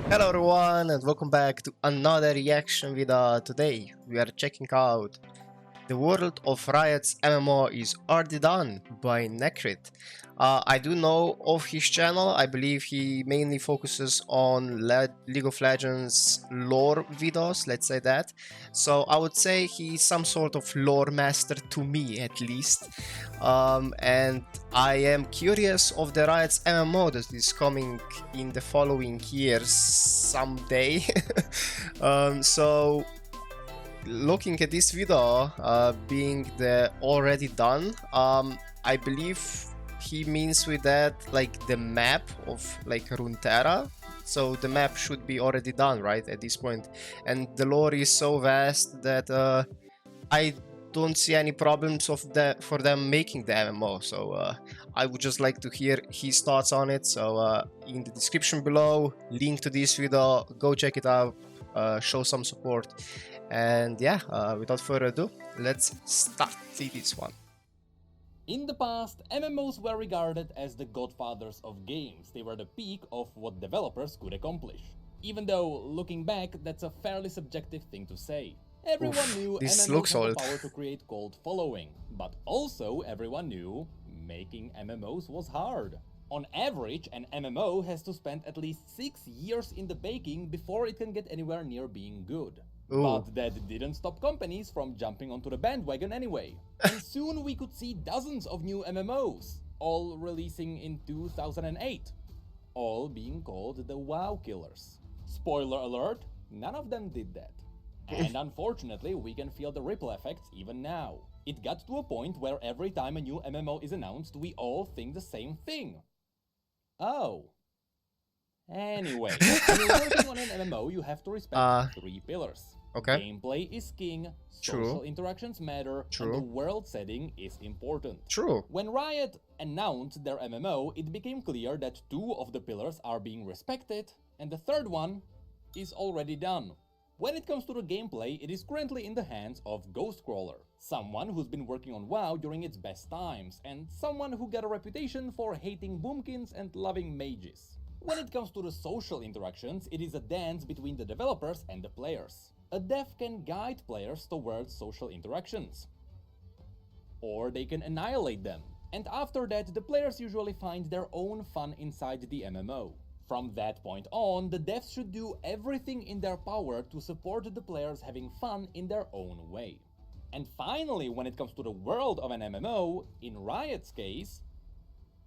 Hello everyone and welcome back to another reaction video. Today we are checking out The World of Riot's MMO is already done by Necrit. I do know of his channel. I believe he mainly focuses on League of Legends lore videos, let's say that. So I would say he's some sort of lore master to me at least. And I am curious of the Riot's MMO that is coming in the following years someday. So looking at this video being the already done, I believe he means with that like the map of like Runeterra. So the map should be already done, right, at this point. And the lore is so vast that I don't see any problems for them making the MMO. So I would just like to hear his thoughts on it. So in the description below, link to this video, go check it out, show some support. And yeah, without further ado, let's start this one. In the past, MMOs were regarded as the godfathers of games. They were the peak of what developers could accomplish. Even though, looking back, that's a fairly subjective thing to say. Everyone knew MMOs had the power to create cult following, but also everyone knew making MMOs was hard. On average, an MMO has to spend at least 6 years in the baking before it can get anywhere near being good. Ooh. But that didn't stop companies from jumping onto the bandwagon anyway. And soon we could see dozens of new MMOs, all releasing in 2008. All being called the WoW killers. Spoiler alert, none of them did that. And unfortunately, we can feel the ripple effects even now. It got to a point where every time a new MMO is announced, we all think the same thing. Oh. Anyway, when you're working on an MMO, you have to respect 3 pillars. Okay. Gameplay is king, social interactions matter, and the world setting is important. True. When Riot announced their MMO, it became clear that 2 of the pillars are being respected, and the third one is already done. When it comes to the gameplay, it is currently in the hands of Ghostcrawler, someone who's been working on WoW during its best times, and someone who got a reputation for hating boomkins and loving mages. When it comes to the social interactions, it is a dance between the developers and the players. A dev can guide players towards social interactions, or they can annihilate them. And after that, the players usually find their own fun inside the MMO. From that point on, the devs should do everything in their power to support the players having fun in their own way. And finally, when it comes to the world of an MMO, in Riot's case,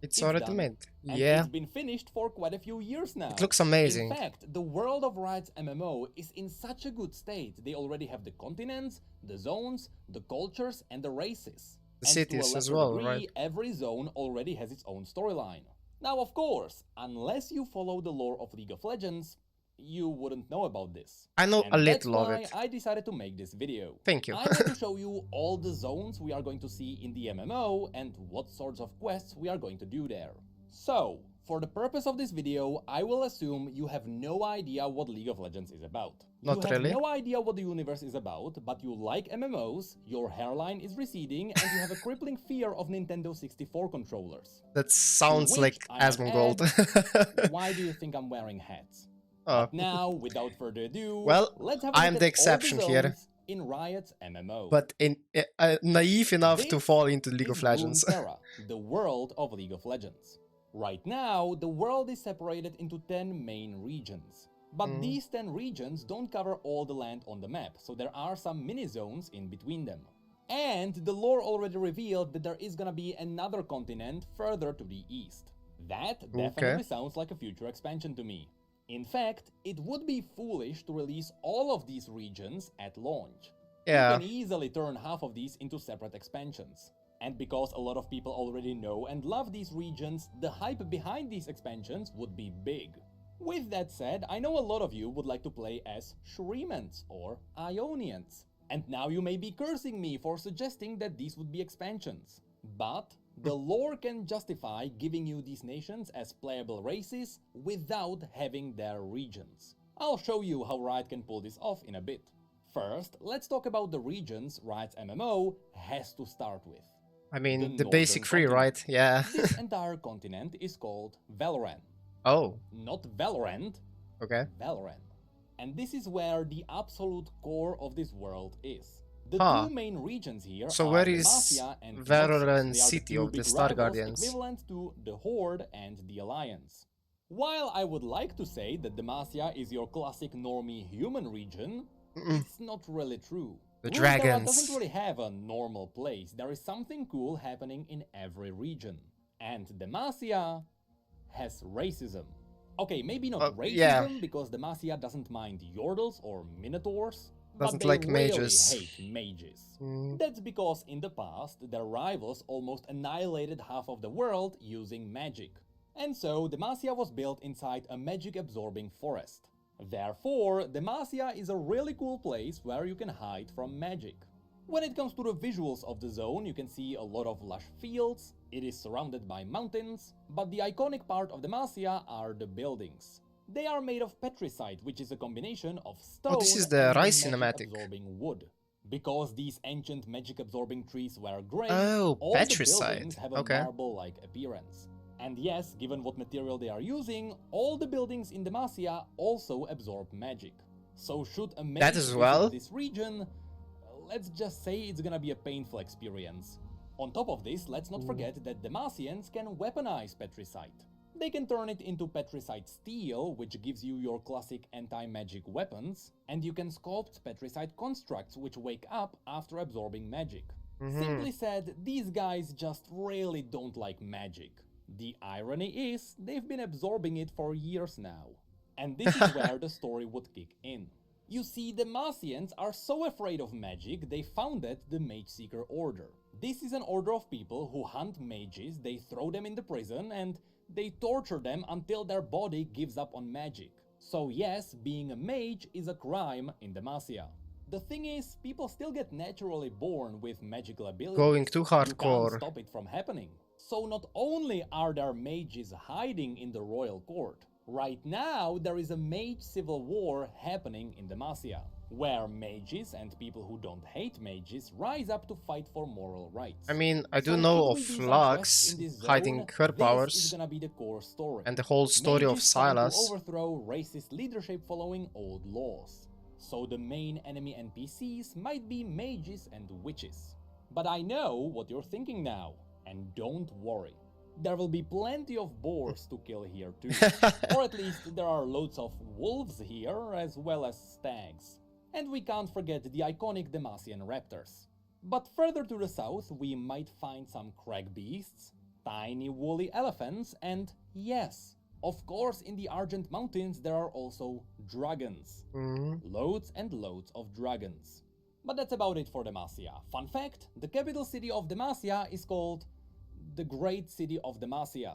it's already made. And yeah. It's been finished for quite a few years now. It looks amazing. In fact, the world of Riot's MMO is in such a good state. They already have the continents, the zones, the cultures, and the races. The cities as well, right? Every zone already has its own storyline. Now, of course, unless you follow the lore of League of Legends, you wouldn't know about this. I know a little of it. That's why I decided to make this video. Thank you. I'm going to show you all the zones we are going to see in the MMO and what sorts of quests we are going to do there. So, for the purpose of this video, I will assume you have no idea what League of Legends is about. Not really. You have no idea what the universe is about, but you like MMOs, your hairline is receding, and you have a crippling fear of Nintendo 64 controllers. That sounds like Asmongold. Why do you think I'm wearing hats? But now, without further ado, well, let's have I'm the exception here. In Riot's MMO. But naive enough to fall into League of Legends. Runeterra, the world of League of Legends. Right now, the world is separated into 10 main regions. But these 10 regions don't cover all the land on the map, so there are some mini-zones in between them. And the lore already revealed that there is gonna be another continent further to the east. That definitely sounds like a future expansion to me. In fact, it would be foolish to release all of these regions at launch. Yeah. You can easily turn half of these into separate expansions. And because a lot of people already know and love these regions, the hype behind these expansions would be big. With that said, I know a lot of you would like to play as Shurimans or Ionians. And now you may be cursing me for suggesting that these would be expansions. But the lore can justify giving you these nations as playable races without having their regions. I'll show you how Riot can pull this off in a bit. First, let's talk about the regions Riot's MMO has to start with. I mean, the basic 3, right? Yeah. This entire continent is called Valorant. Oh. Not Valorant, Okay. Valorant. And this is where the absolute core of this world is. The Huh. two main regions here So are where is Demacia and Valorant Noxus. They are the City two of the big Star rivals Guardians? equivalent to the Horde and the Alliance. While I would like to say that Demacia is your classic normie human region, it's not really true. The Runeterra dragons. doesn't really have a normal place. There is something cool happening in every region. And Demacia has racism. Okay, maybe not racism, yeah. because Demacia doesn't mind yordles or minotaurs, Doesn't but they like really mages. hate mages. That's because in the past, their rivals almost annihilated half of the world using magic. And so Demacia was built inside a magic-absorbing forest. Therefore, Demacia is a really cool place where you can hide from magic. When it comes to the visuals of the zone, you can see a lot of lush fields, it is surrounded by mountains, but the iconic part of Demacia are the buildings. They are made of petricite, which is a combination of stone this is the and Rise cinematic. magic-absorbing wood. Because these ancient magic-absorbing trees were grey, Oh, all the petricite. buildings have a marble-like appearance. And yes, given what material they are using, all the buildings in Demacia also absorb magic. So should a mage visit this region, let's just say it's gonna be a painful experience. On top of this, let's not forget that Demacians can weaponize petricite. They can turn it into petricite steel, which gives you your classic anti-magic weapons, and you can sculpt petricite constructs which wake up after absorbing magic. Simply said, these guys just really don't like magic. The irony is, they've been absorbing it for years now. And this is where the story would kick in. You see, the Demacians are so afraid of magic, they founded the Mage Seeker Order. This is an order of people who hunt mages, they throw them into prison, and they torture them until their body gives up on magic. So yes, being a mage is a crime in Demacia. The thing is, people still get naturally born with magical abilities. Going too hardcore. You can't stop it from happening. So not only are there mages hiding in the royal court, right now there is a mage civil war happening in Demacia, where mages and people who don't hate mages rise up to fight for moral rights. I mean, I do know of Lux hiding her powers, this is gonna be the core story. and the whole story of Silas. To overthrow racist leadership following old laws. So the main enemy NPCs might be mages and witches. But I know what you're thinking now. And don't worry, there will be plenty of boars to kill here too. Or at least there are loads of wolves here, as well as stags. And we can't forget the iconic Demacian raptors. But further to the south, we might find some crag beasts, tiny woolly elephants, and yes, of course in the Argent Mountains there are also dragons. Loads and loads of dragons. But that's about it for Demacia. Fun fact, the capital city of Demacia is called the Great City of Demacia.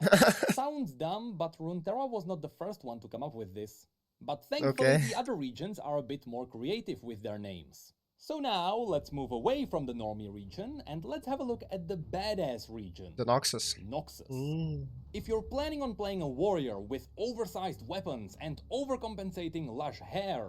Sounds dumb, but Runeterra was not the first one to come up with this. But thankfully the other regions are a bit more creative with their names. So now, let's move away from the normie region and let's have a look at the badass region. The Noxus. Noxus. If you're planning on playing a warrior with oversized weapons and overcompensating lush hair,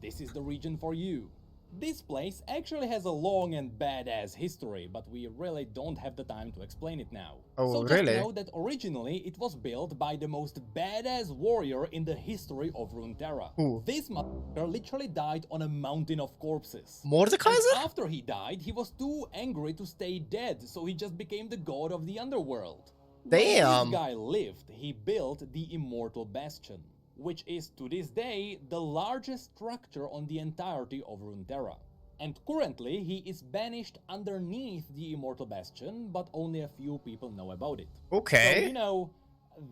this is the region for you. This place actually has a long and badass history, but we really don't have the time to explain it now. So just know that originally it was built by the most badass warrior in the history of Runeterra. This motherfucker literally died on a mountain of corpses. Mordekaiser? After he died, he was too angry to stay dead, so he just became the god of the underworld. Damn! When this guy lived, he built the Immortal Bastion, which is to this day the largest structure on the entirety of Runeterra. And currently he is banished underneath the Immortal Bastion, but only a few people know about it. Okay. So, you know,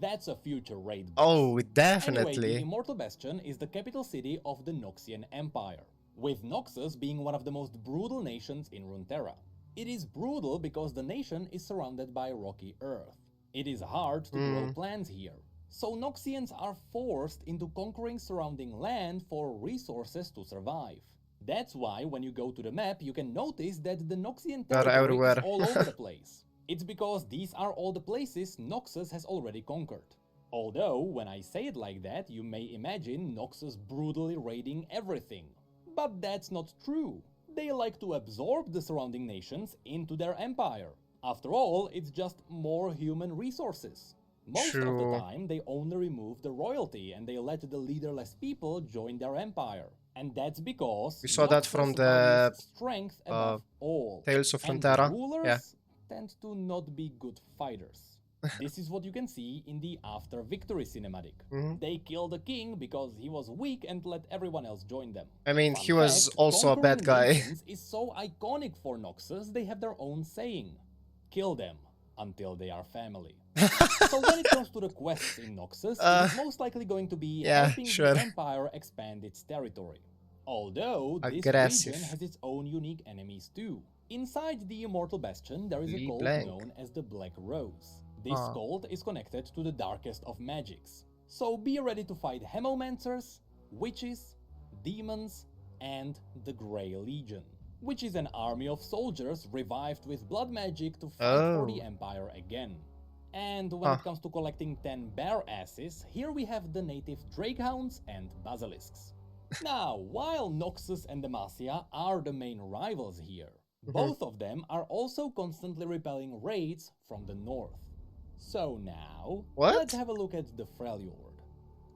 that's a future raid boss. Oh, definitely. Anyway, the Immortal Bastion is the capital city of the Noxian Empire, with Noxus being one of the most brutal nations in Runeterra. It is brutal because the nation is surrounded by rocky earth. It is hard to grow plants here. So Noxians are forced into conquering surrounding land for resources to survive. That's why when you go to the map, you can notice that the Noxian territory is all over the place. It's because these are all the places Noxus has already conquered. Although, when I say it like that, you may imagine Noxus brutally raiding everything. But that's not true. They like to absorb the surrounding nations into their empire. After all, it's just more human resources. Most of the time, they only remove the royalty and they let the leaderless people join their empire. And that's because We saw that from the strength above all. Tales of And Runeterra. rulers tend to not be good fighters. This is what you can see in the After Victory cinematic. They killed the king because he was weak and let everyone else join them. I mean, he was also a bad guy. Is so iconic for Noxus, they have their own saying. Kill them until they are family. So when it comes to the quests in Noxus, it is most likely going to be helping the Empire expand its territory. Although this region has its own unique enemies too. Inside the Immortal Bastion, there is a cult known as the Black Rose. This cult is connected to the darkest of magics. So be ready to fight Hemomancers, witches, demons, and the Grey Legion, which is an army of soldiers revived with blood magic to fight for the Empire again. And when it comes to collecting 10 bear asses, here we have the native Drakehounds and Basilisks. Now, while Noxus and Demacia are the main rivals here, both of them are also constantly repelling raids from the north. So now, let's have a look at the Freljord.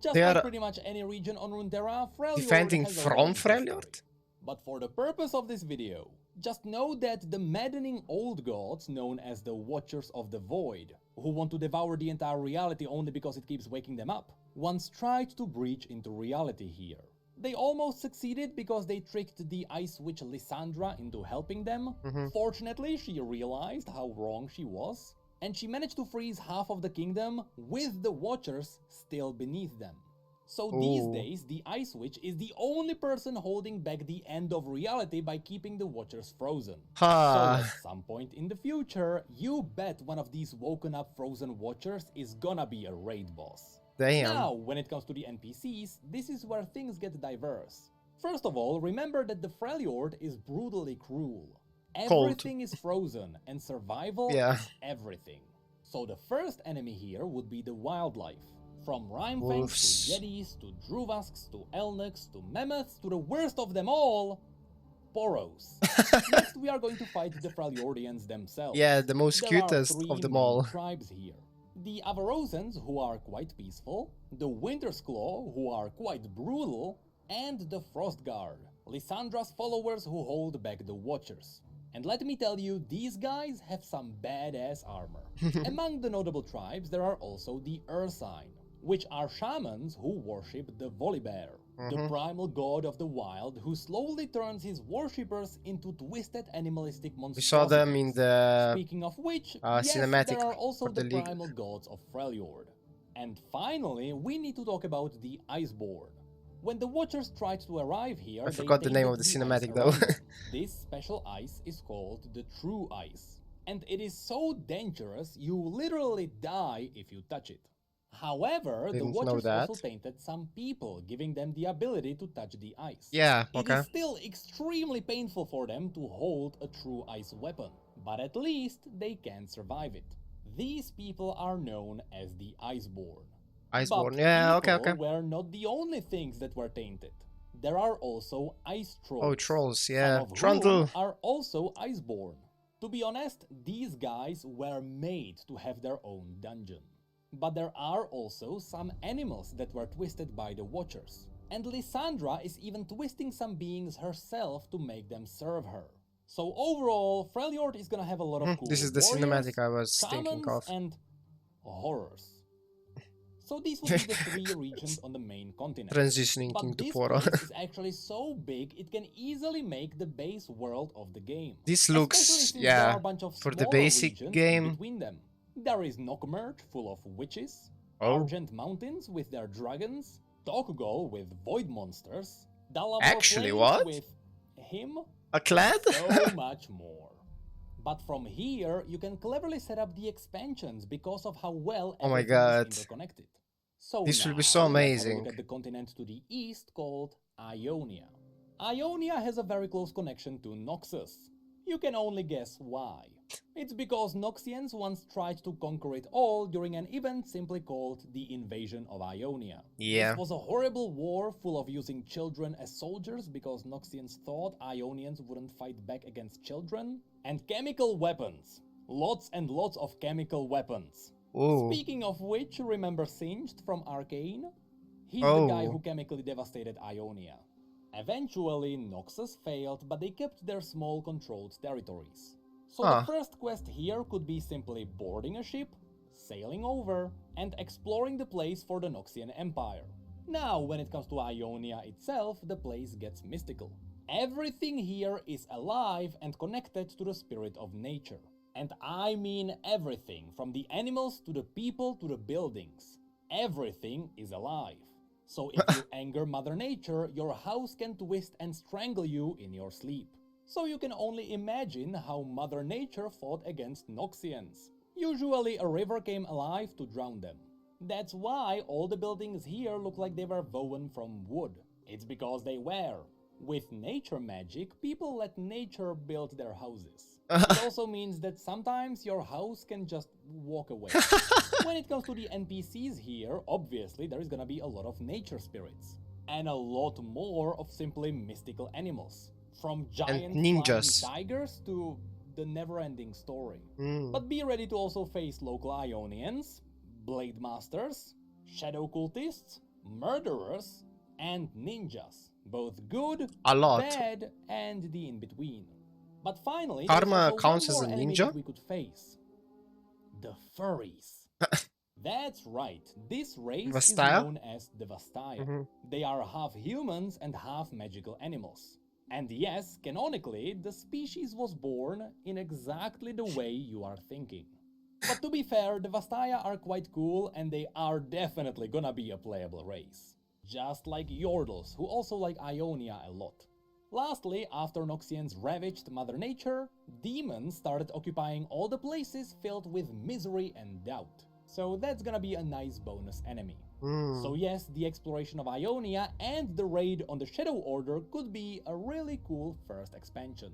Just like pretty much any region on Runeterra, Freljord defending has from Freljord? But for the purpose of this video, just know that the maddening old gods known as the Watchers of the Void, who want to devour the entire reality only because it keeps waking them up, once tried to breach into reality here. They almost succeeded because they tricked the Ice Witch Lysandra into helping them. Fortunately, she realized how wrong she was, and she managed to freeze half of the kingdom with the Watchers still beneath them. So these days, the Ice Witch is the only person holding back the end of reality by keeping the Watchers frozen. So at some point in the future, you bet one of these woken up frozen Watchers is gonna be a raid boss. Damn. Now, when it comes to the NPCs, this is where things get diverse. First of all, remember that the Freljord is brutally cruel. Everything is frozen, and survival is everything. So the first enemy here would be the wildlife. From Rimefangs to Yetis, to Druvasks, to Elnuks, to Mammoths, to the worst of them all, Poros. Next we are going to fight the Freljordians themselves. Yeah, the most cutest of them all. Tribes here. The Avarosans, who are quite peaceful, the Winter's Claw, who are quite brutal, and the Frostguard, Lysandra's followers who hold back the Watchers. And let me tell you, these guys have some badass armor. Among the notable tribes, there are also the Ursine, which are shamans who worship the Volibear, the primal god of the wild who slowly turns his worshippers into twisted animalistic monsters. We saw them in the Speaking of which, cinematic there are also for the league. primal gods of Freljord. And finally, we need to talk about the Iceborn. When the Watchers tried to arrive here, I forgot the name of the cinematic though. This special ice is called the True Ice, and it is so dangerous you literally die if you touch it. However, the Watchers also tainted some people, giving them the ability to touch the ice. Yeah, It is still extremely painful for them to hold a true ice weapon, but at least they can survive it. These people are known as the Iceborn. Iceborn, But were not the only things that were tainted. There are also ice trolls. Oh, trolls, yeah. Some of whom are also Iceborn. To be honest, these guys were made to have their own dungeon. But there are also some animals that were twisted by the Watchers. And Lysandra is even twisting some beings herself to make them serve her. So overall, Freljord is gonna have a lot of cool This is the cinematic I was thinking of. And horrors. So these would be the three regions on the main continent. Transitioning into Poro. But this is actually so big, it can easily make the base world of the game. This looks, yeah, for the basic game. Between them. There is Nockmerge, full of witches, Argent Mountains with their dragons, Tokugol with void monsters, Actually, what? with him, a clan? so much more. But from here, you can cleverly set up the expansions because of how well everything is interconnected. So this will be so amazing. Look at the continent to the east called Ionia. Ionia has a very close connection to Noxus. You can only guess why. It's because Noxians once tried to conquer it all during an event simply called the Invasion of Ionia. Yeah. It was a horrible war full of using children as soldiers because Noxians thought Ionians wouldn't fight back against children. And chemical weapons. Lots and lots of chemical weapons. Oh. Speaking of which, remember Singed from Arcane? He's the guy Oh. who chemically devastated Ionia. Eventually, Noxus failed, but they kept their small controlled territories. So the Huh. first quest here could be simply boarding a ship, sailing over, and exploring the place for the Noxian Empire. Now, when it comes to Ionia itself, the place gets mystical. Everything here is alive and connected to the spirit of nature. And I mean everything, from the animals to the people to the buildings. Everything is alive. So if you anger Mother Nature, your house can twist and strangle you in your sleep. So you can only imagine how Mother Nature fought against Noxians. Usually a river came alive to drown them. That's why all the buildings here look like they were woven from wood. It's because they were. With nature magic, people let nature build their houses. It also means that sometimes your house can just walk away. When it comes to the NPCs here, obviously there is gonna be a lot of nature spirits. And a lot more of simply mystical animals. From giant ninjas. flying tigers to the never-ending story. Mm. But be ready to also face local Ionians, blade masters, shadow cultists, murderers, and ninjas. Both good, A lot. bad, and the in-between. But finally, Karma there's also counts one as more a enemy ninja? that we could face. The furries. That's right, this race is Vastaya? known as the Vastaya. Mhm. They are half humans and half magical animals. And yes, canonically, the species was born in exactly the way you are thinking. But to be fair, the Vastaya are quite cool and they are definitely gonna be a playable race. Just like Yordles, who also like Ionia a lot. Lastly, after Noxians ravaged Mother Nature, demons started occupying all the places filled with misery and doubt. So that's gonna be a nice bonus enemy. Mm. So yes, the exploration of Ionia and the raid on the Shadow Order could be a really cool first expansion.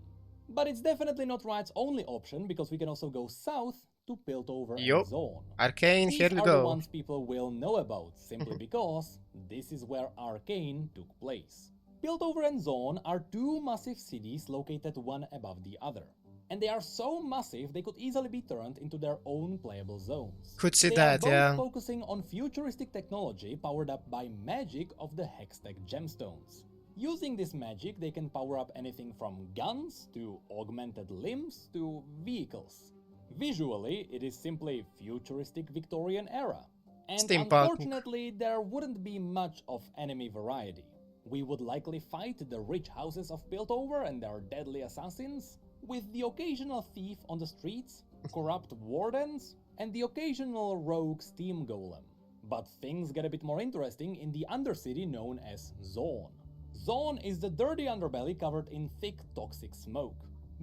But it's definitely not Riot's only option, because we can also go south to Piltover and Yup. Zaun. Arcane, These here we are the go. ones people will know about, simply because this is where Arcane took place. Piltover and Zaun are two massive cities located one above the other. And they are so massive they could easily be turned into their own playable zones. Could see They that, are both yeah. focusing on futuristic technology powered up by magic of the Hextech gemstones. Using this magic, they can power up anything from guns to augmented limbs to vehicles. Visually, it is simply futuristic Victorian era. And Steampunk. unfortunately, there wouldn't be much of enemy variety. We would likely fight the rich houses of Piltover and their deadly assassins, with the occasional thief on the streets, corrupt wardens, and the occasional rogue steam golem. But things get a bit more interesting in the undercity known as Zaun. Zaun is the dirty underbelly covered in thick toxic smoke.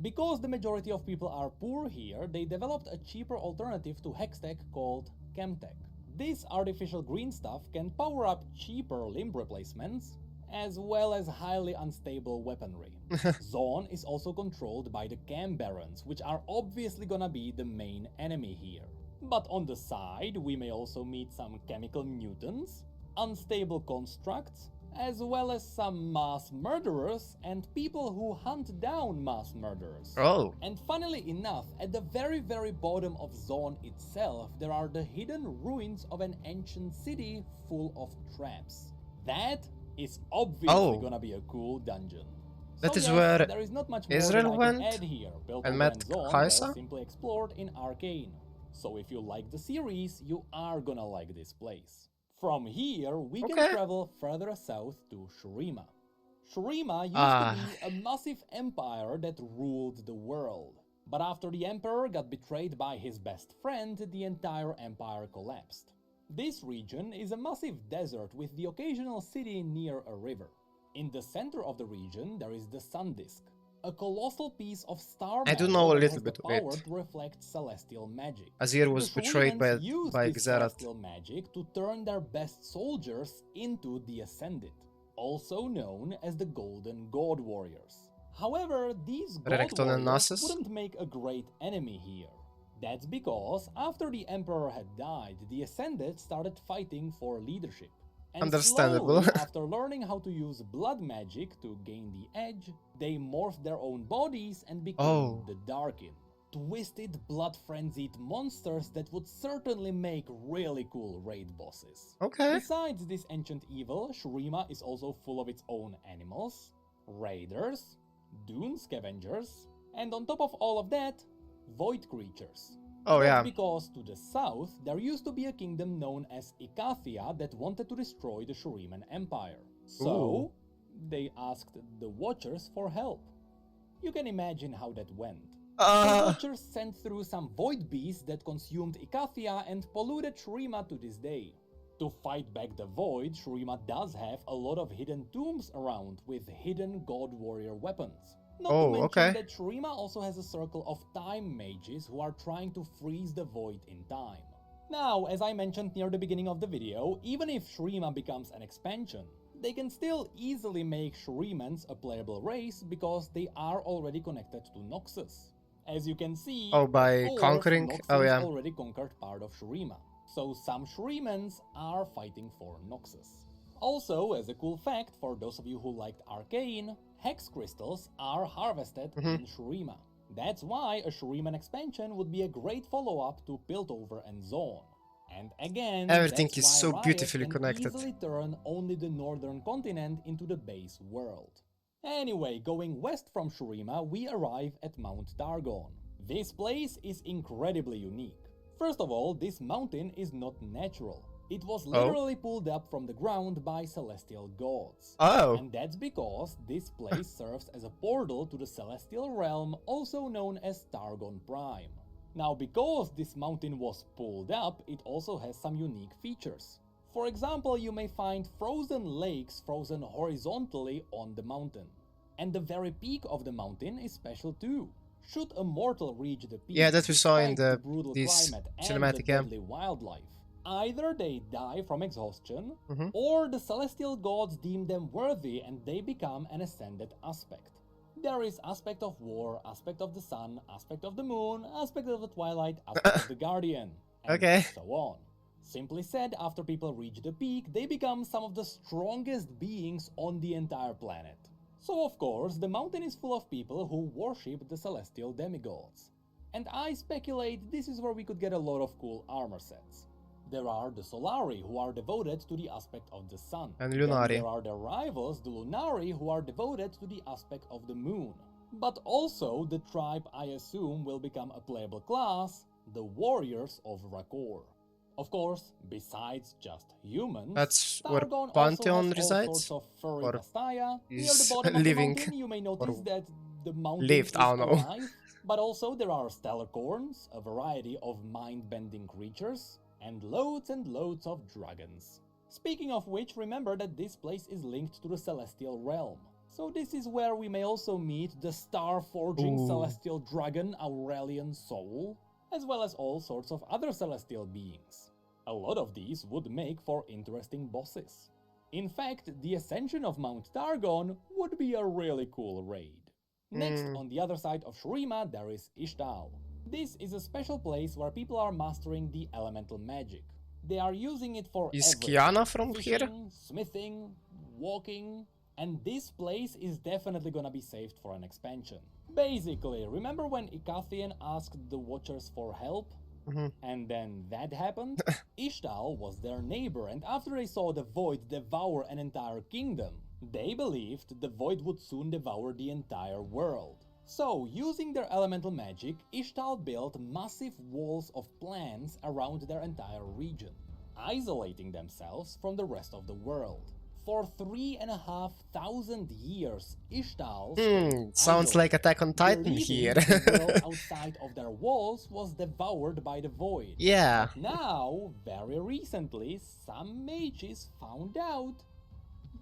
Because the majority of people are poor here, they developed a cheaper alternative to Hextech called Chemtech. This artificial green stuff can power up cheaper limb replacements, as well as highly unstable weaponry. Zaun is also controlled by the Chem Barons, which are obviously gonna be the main enemy here. But on the side, we may also meet some chemical mutants, unstable constructs, as well as some mass murderers and people who hunt down mass murderers. Oh. And funnily enough, at the very bottom of Zaun itself, there are the hidden ruins of an ancient city full of traps. That is obviously gonna be a cool dungeon. That So is yes, where there is not much more Israel that I went can add here. Piltover and met Zaun Kaisa? were simply explored in Arcane. So if you like the series, you are gonna like this place. From here, we can travel further south to Shurima. Shurima used to be a massive empire that ruled the world. But after the emperor got betrayed by his best friend, the entire empire collapsed. This region is a massive desert with the occasional city near a river. In the center of the region, there is the Sun Disk, a colossal piece of star I do matter know a that little has bit the of power it. to reflect celestial magic. Azir was The betrayed Shurimans used by this Xerath. celestial magic to turn their best soldiers into the Ascended, also known as the Golden God Warriors. However, these God Renekton and Warriors Noxus? wouldn't make a great enemy here. That's because after the Emperor had died, the Ascended started fighting for leadership. And Understandable. slowly, after learning how to use blood magic to gain the edge, they morphed their own bodies and became the Darkin. twisted, blood-frenzied monsters that would certainly make really cool raid bosses. Okay. Besides this ancient evil, Shurima is also full of its own animals, raiders, dune scavengers, and on top of all of that, void creatures. Oh That's yeah. because to the south, there used to be a kingdom known as Ixtal that wanted to destroy the Shuriman Empire. So, they asked the Watchers for help. You can imagine how that went. The Watchers sent through some void beasts that consumed Ixtal and polluted Shurima to this day. To fight back the void, Shurima does have a lot of hidden tombs around with hidden god warrior weapons. Not to mention that Shurima also has a circle of time mages who are trying to freeze the void in time. Now, as I mentioned near the beginning of the video, even if Shurima becomes an expansion, they can still easily make Shurimans a playable race because they are already connected to Noxus. As you can see, by conquering? Noxus already conquered part of Shurima, so some Shurimans are fighting for Noxus. Also, as a cool fact, for those of you who liked Arcane, Hex crystals are harvested in Shurima. That's why a Shuriman expansion would be a great follow-up to Piltover and Zaun. And again, everything that's is why so Riot beautifully can connected. easily turn only the northern continent into the base world. Anyway, going west from Shurima, we arrive at Mount Targon. This place is incredibly unique. First of all, this mountain is not natural. It was literally pulled up from the ground by celestial gods. And that's because this place serves as a portal to the celestial realm, also known as Targon Prime. Now, because this mountain was pulled up, it also has some unique features. For example, you may find frozen lakes frozen horizontally on the mountain. And the very peak of the mountain is special too. Should a mortal reach the peak, that we saw in the brutal this climate cinematic, and the deadly wildlife, either they die from exhaustion, Mm-hmm. or the celestial gods deem them worthy and they become an ascended aspect. There is aspect of war, aspect of the sun, aspect of the moon, aspect of the twilight, aspect of the guardian, and so on. Simply said, after people reach the peak, they become some of the strongest beings on the entire planet. So of course, the mountain is full of people who worship the celestial demigods. And I speculate this is where we could get a lot of cool armor sets. There are the Solari, who are devoted to the aspect of the sun. And Then Lunari. there are their rivals, the Lunari, who are devoted to the aspect of the moon. But also, the tribe I assume will become a playable class, the Warriors of Rakor. Of course, besides just humans, That's where Targon Pantheon also has all resides? sorts of furry Or Vastaya. Near the is bottom of the living? mountain, you may notice that the mountain lived, is I don't know. alive. But also there are stellar corns, a variety of mind-bending creatures, and loads of dragons. Speaking of which, remember that this place is linked to the celestial realm. So this is where we may also meet the star-forging celestial dragon Aurelian Soul, as well as all sorts of other celestial beings. A lot of these would make for interesting bosses. In fact, the ascension of Mount Targon would be a really cool raid. Next, on the other side of Shurima, there is Ixtal. This is a special place where people are mastering the elemental magic. They are using it for Is everything. Kiana from Fishing, here? smithing, walking, and this place is definitely gonna be saved for an expansion. Basically, remember when Ixtal asked the Watchers for help? And then that happened? Ixtal was their neighbor, and after they saw the Void devour an entire kingdom, they believed the Void would soon devour the entire world. So, using their elemental magic, Ixtal built massive walls of plants around their entire region, isolating themselves from the rest of the world. For 3,500 years, Ixtal sounds like Attack on Titan here. the world outside of their walls was devoured by the Void. Yeah. But now, very recently, some mages found out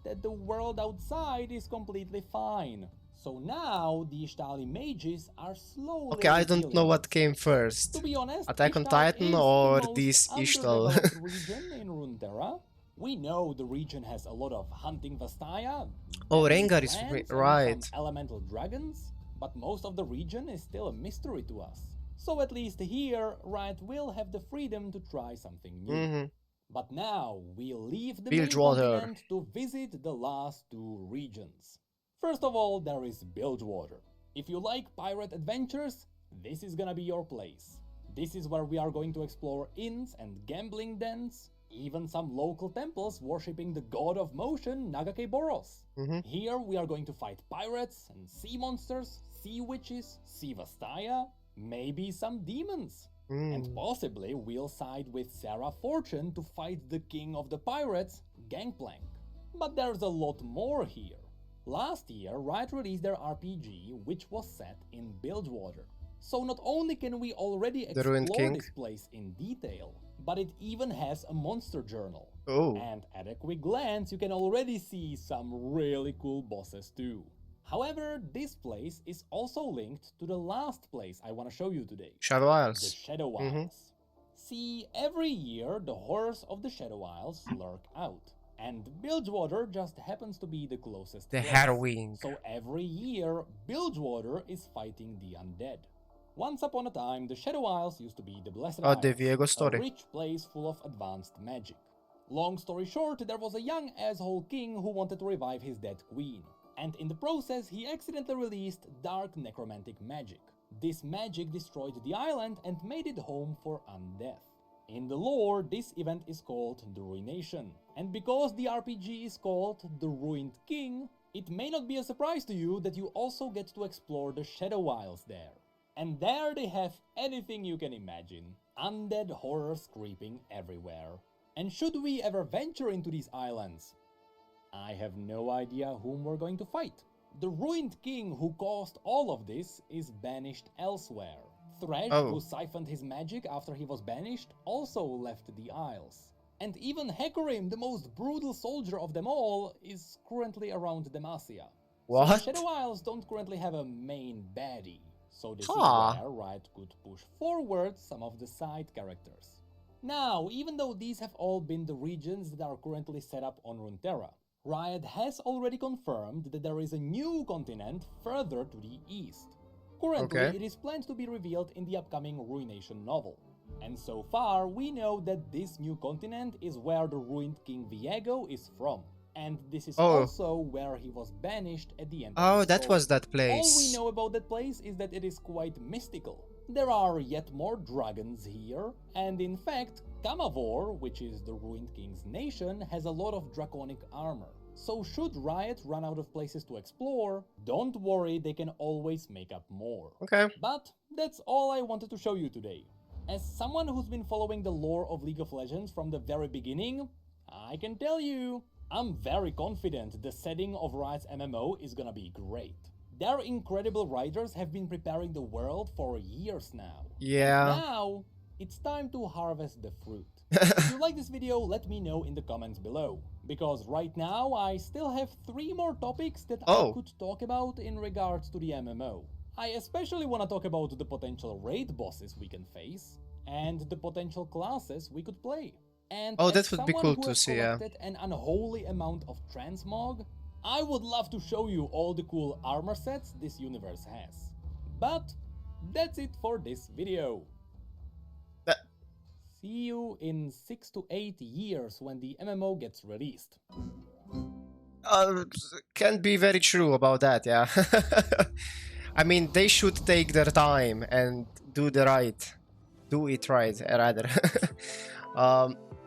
that the world outside is completely fine. So now, the Ixtali mages are slowly Okay, I don't know what came first. To be honest, Attack on Ixtal Titan is or the most this Ixtal? underdeveloped region in Runeterra. We know the region has a lot of hunting Vastaya, Oh, deadly Rengar is plants, and right. some elemental dragons, but most of the region is still a mystery to us. So at least here, Riot will have the freedom to try something new. But now, we'll leave the main Bilgewater. continent to visit the last two regions. First of all, there is Bilgewater. If you like pirate adventures, this is gonna be your place. This is where we are going to explore inns and gambling dens, even some local temples worshipping the god of motion, Nagakeboros. Here we are going to fight pirates and sea monsters, sea witches, sea Vastaya, maybe some demons. And possibly we'll side with Sarah Fortune to fight the king of the pirates, Gangplank. But there's a lot more here. Last year, Riot released their RPG, which was set in Bilgewater. So not only can we already explore this place in detail, but it even has a monster journal. And at a quick glance, you can already see some really cool bosses too. However, this place is also linked to the last place I want to show you today. Shadow Isles. The Shadow Isles. See, every year the horrors of the Shadow Isles lurk out. And Bilgewater just happens to be the closest place. Harrowing. So every year, Bilgewater is fighting the undead. Once upon a time, the Shadow Isles used to be the Blessed Isles, the Viego story. A rich place full of advanced magic. Long story short, there was a young asshole king who wanted to revive his dead queen. And in the process, he accidentally released dark necromantic magic. This magic destroyed the island and made it home for undeath. In the lore, this event is called the Ruination. And because the RPG is called The Ruined King, it may not be a surprise to you that you also get to explore the Shadow Isles there. And there they have anything you can imagine. Undead horrors creeping everywhere. And should we ever venture into these islands, I have no idea whom we're going to fight. The ruined king who caused all of this is banished elsewhere. Thresh, who siphoned his magic after he was banished, also left the Isles. And even Hecarim, the most brutal soldier of them all, is currently around Demacia. What? So the Shadow Isles don't currently have a main baddie. So this is where Riot could push forward some of the side characters. Now, even though these have all been the regions that are currently set up on Runeterra, Riot has already confirmed that there is a new continent further to the east. Currently, it is planned to be revealed in the upcoming Ruination novel. And so far, we know that this new continent is where the ruined King Viego is from. And this is also where he was banished at the end of the that story. was that place. All we know about that place is that it is quite mystical. There are yet more dragons here, and in fact, Kamavor, which is the ruined king's nation, has a lot of draconic armor. So should Riot run out of places to explore, don't worry, they can always make up more. But that's all I wanted to show you today. As someone who's been following the lore of League of Legends from the very beginning, I can tell you, I'm very confident the setting of Riot's MMO is gonna be great. Their incredible writers have been preparing the world for years now. And now, it's time to harvest the fruit. If you like this video, let me know in the comments below. Because right now, I still have 3 more topics that I could talk about in regards to the MMO. I especially want to talk about the potential raid bosses we can face, and the potential classes we could play. And that would be cool to see, collected an unholy amount of transmog, I would love to show you all the cool armor sets this universe has. But that's it for this video. See you in 6 to 8 years when the MMO gets released. Can't be very true about that, yeah. I mean, they should take their time and do it right, rather.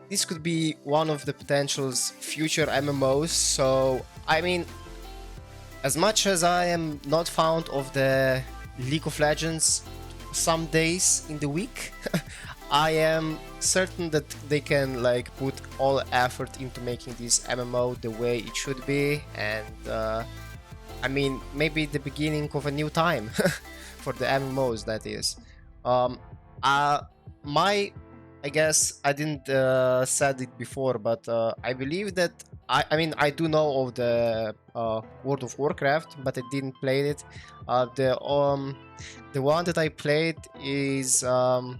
This could be one of the potential's future MMOs, so I mean, as much as I am not fond of the League of Legends some days in the week, I am certain that they can like put all effort into making this MMO the way it should be, and I mean, maybe the beginning of a new time for the MMOs, that is. I guess I didn't said it before, but I believe that I mean, I do know of the World of Warcraft, but I didn't play it. The one that I played is the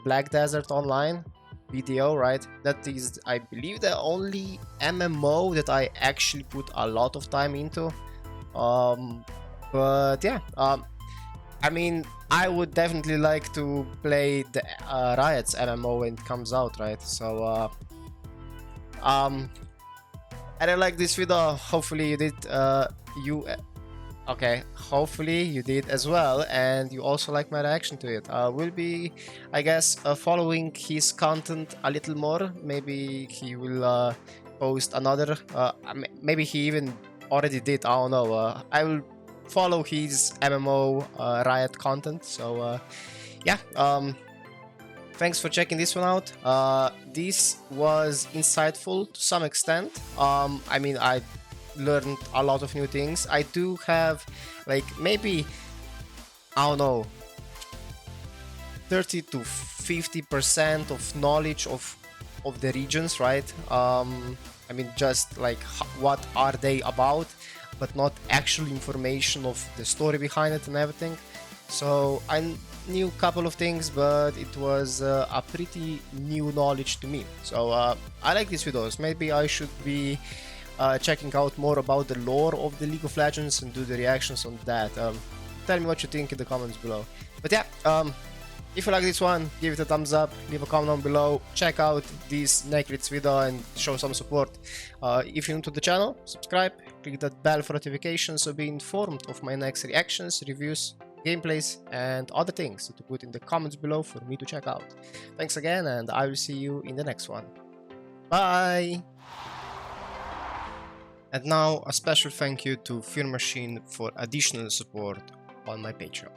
Black Desert Online BDO, right? That is, I believe, the only MMO that I actually put a lot of time into. But yeah, I mean, I would definitely like to play the Riot's MMO when it comes out, right? So I really like this video. Hopefully you did Okay, hopefully you did as well, and you also like my reaction to it. We'll be, I guess, following his content a little more. Maybe he will post another. Maybe he even already did. I don't know. I will follow his MMO Riot content. So yeah. Thanks for checking this one out. This was insightful to some extent. I mean, I learned a lot of new things. I do have, like, maybe, I don't know, 30 to 50% of knowledge of the regions, right? I mean, just like what are they about, but not actual information of the story behind it and everything. So I knew a couple of things, but it was a pretty new knowledge to me. So I like these videos. Maybe I should be checking out more about the lore of the League of Legends and do the reactions on that. Tell me what you think in the comments below. But yeah, if you like this one, give it a thumbs up, leave a comment down below, check out this Necrit's video and show some support. If you're new to the channel, subscribe, click that bell for notifications so be informed of my next reactions, reviews, gameplays and other things to put in the comments below for me to check out. Thanks again, and I will see you in the next one. Bye! And now a special thank you to Fear Machine for additional support on my Patreon.